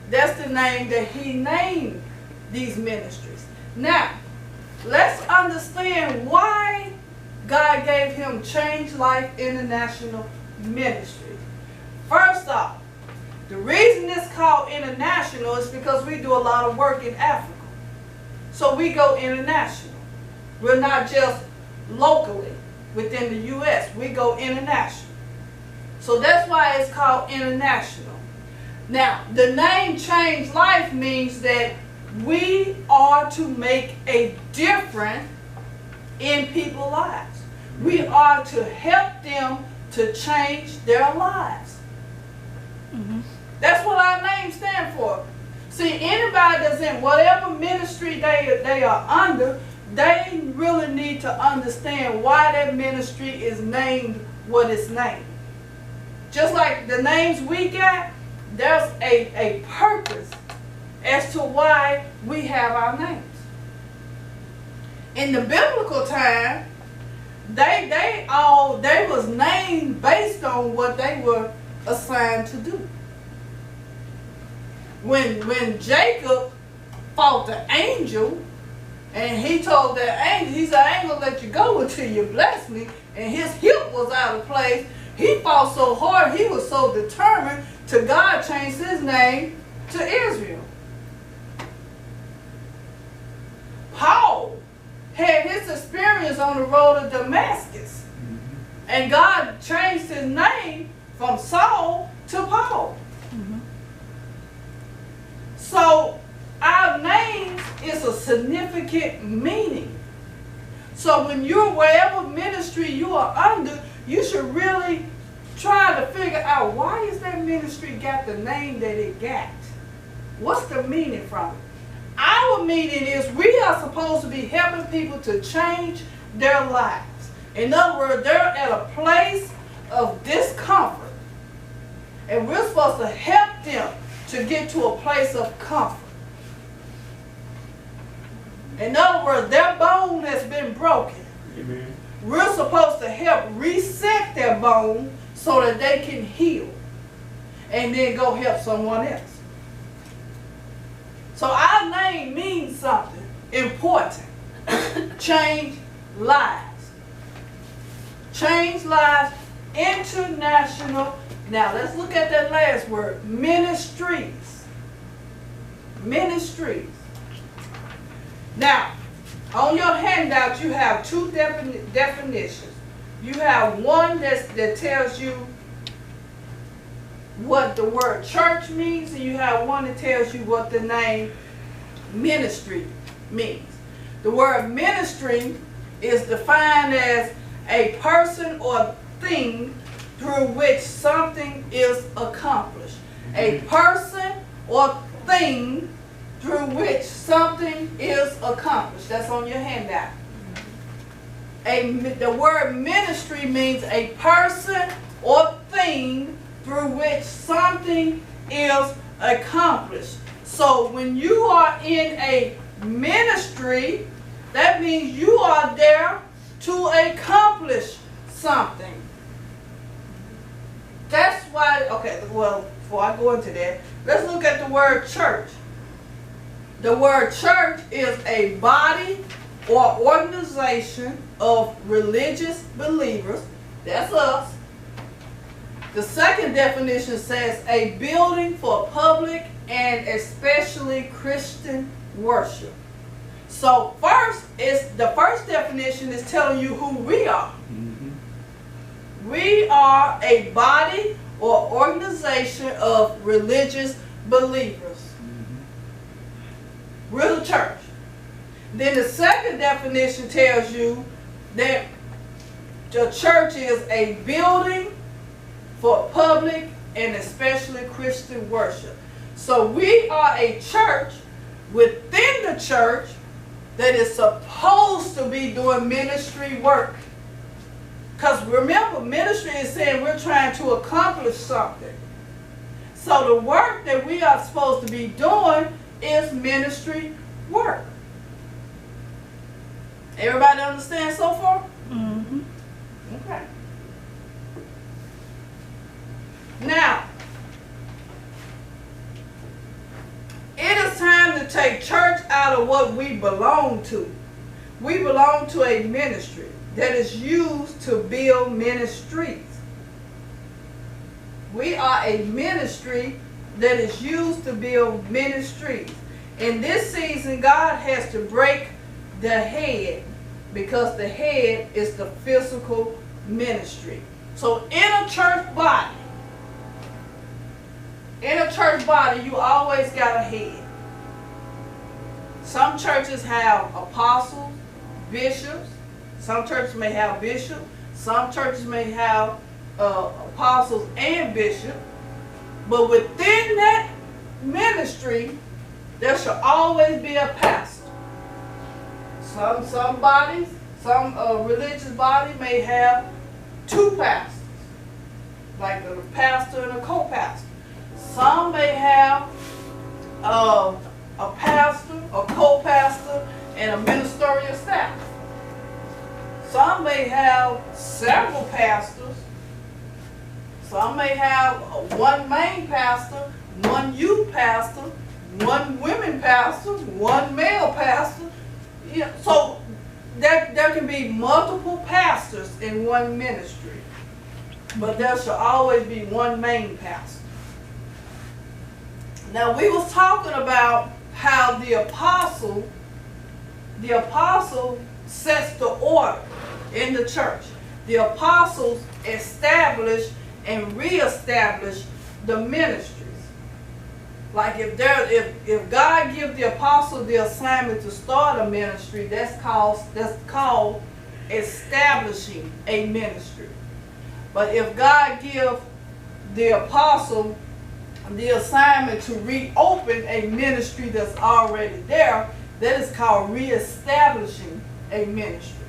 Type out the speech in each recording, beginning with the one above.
That's the name that he named these ministries. Now, let's understand why God gave him Change Life International Ministry. First off, the reason it's called international is because we do a lot of work in Africa. So we go international. We're not just locally within the U.S. We go international. So that's why it's called international. Now, the name Change Life means that we are to make a difference in people's lives. We are to help them to change their lives. That's what our name stands for. See, anybody that's in whatever ministry they are under, they really need to understand why that ministry is named what it's named. Just like the names we got, there's a purpose as to why we have our names. In the biblical time, they was named based on what they were assigned to do. When Jacob fought the angel, and he told that angel, he said, I ain't gonna let you go until you bless me, and his hip was out of place. He fought so hard, he was so determined, till God changed his name to Israel. Paul had his experience on the road to Damascus, and God changed his name from Saul to Paul. So our names is a significant meaning. So when you're wherever ministry you are under, you should really try to figure out, why is that ministry got the name that it got? What's the meaning from it? Our meaning is we are supposed to be helping people to change their lives. In other words, they're at a place of discomfort, and we're supposed to help them to get to a place of comfort. In other words, their bone has been broken. Amen. We're supposed to help reset their bone so that they can heal and then go help someone else. So our name means something important. Change lives. Change lives international. Now let's look at that last word, ministries. Ministries. Now, on your handout you have two definitions. You have one that tells you what the word church means, and you have one that tells you what the name ministry means. The word ministry is defined as a person or thing through which something is accomplished. A person or thing through which something is accomplished. That's on your handout. The word ministry means a person or thing through which something is accomplished. So when you are in a ministry, that means you are there to accomplish something. That's why, okay, well, before I go into that, let's look at the word church. The word church is a body or organization of religious believers. That's us. The second definition says a building for public and especially Christian worship. So the first definition is telling you who we are. We are a body or organization of religious believers. We're the church. Then the second definition tells you that the church is a building for public and especially Christian worship. So we are a church within the church that is supposed to be doing ministry work. Because remember, ministry is saying we're trying to accomplish something. So the work that we are supposed to be doing is ministry work. Everybody understand so far? Okay. Now, to take church out of what we belong to. We belong to a ministry that is used to build ministries. We are a ministry that is used to build ministries. In this season, God has to break the head, because the head is the physical ministry. So in a church body, you always got a head. Some churches have apostles, bishops. Some churches may have bishops. Some churches may have apostles and bishops. But within that ministry, there should always be a pastor. Some bodies, some religious body may have two pastors, like a pastor and a co-pastor. Some may have a pastor, a co-pastor, and a ministerial staff. Some may have several pastors. Some may have one main pastor, one youth pastor, one women pastor, one male pastor. Yeah, so there can be multiple pastors in one ministry, but there should always be one main pastor. Now, we was talking about how the apostle sets the order in the church. The apostles establish and reestablish the ministries. Like if God gives the apostle the assignment to start a ministry, that's called establishing a ministry. But if God gives the apostle the assignment to reopen a ministry that's already there, that is called reestablishing a ministry.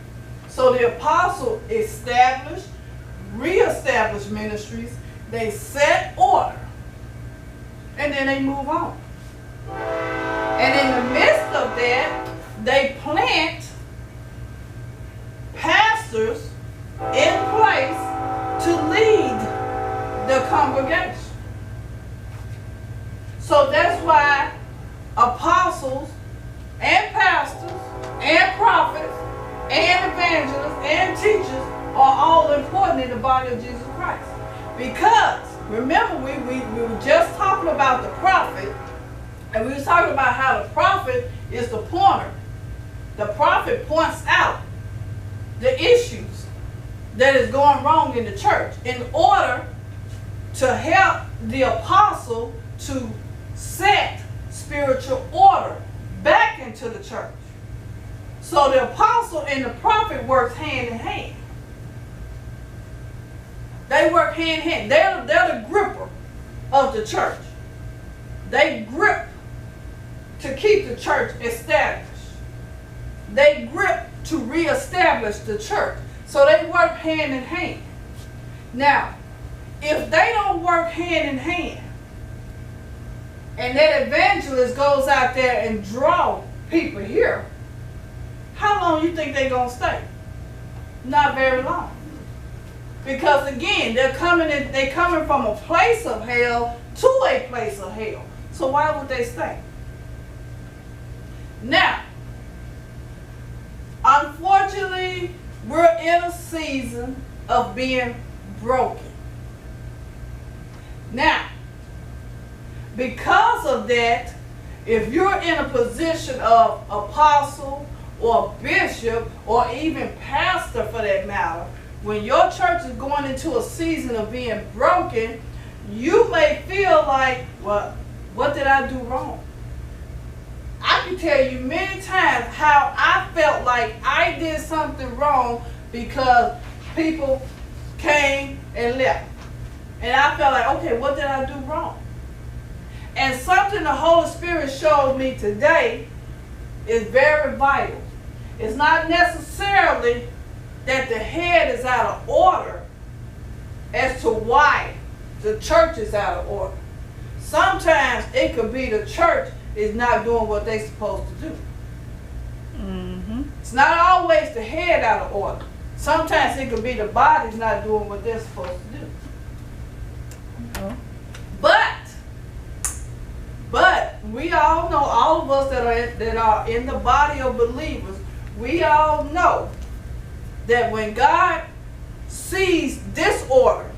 So the apostle established, reestablished ministries, they set order, and then they move on. And in the midst of that, they plant pastors in place to lead the congregation. So that's why apostles and pastors and prophets and evangelists and teachers are all important in the body of Jesus Christ. Because remember, we were just talking about the prophet, and we were talking about how the prophet is the pointer. The prophet points out the issues that is going wrong in the church in order to help the apostle to set spiritual order back into the church. So the apostle and the prophet works hand in hand. They work hand in hand. They're the gripper of the church. They grip to keep the church established. They grip to reestablish the church. So they work hand in hand. Now, if they don't work hand in hand, and that evangelist goes out there and draw people here, how long you think they're going to stay? Not very long. Because again, they're coming from a place of hell to a place of hell. So why would they stay? Now, unfortunately, we're in a season of being broken. Now, because of that, if you're in a position of apostle or bishop or even pastor for that matter, when your church is going into a season of being broken, you may feel like, well, what did I do wrong? I can tell you many times how I felt like I did something wrong because people came and left. And I felt like, okay, what did I do wrong? And something the Holy Spirit showed me today is very vital. It's not necessarily that the head is out of order as to why the church is out of order. Sometimes it could be the church is not doing what they're supposed to do. Mm-hmm. It's not always the head out of order. Sometimes it could be the body's not doing what they're supposed to do. Mm-hmm. But we all know, all of us that are in the body of believers, we all know that when God sees disorder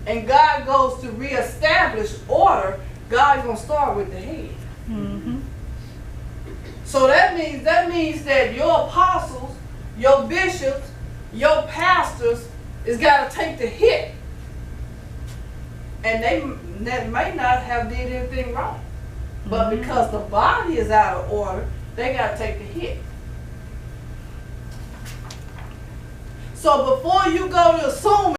and God goes to reestablish order, God's gonna start with the head. Mm-hmm. So that means that your apostles, your bishops, your pastors is got to take the hit, and they may not have did anything wrong, but because the body is out of order, they got to take the hit. So before you go to assuming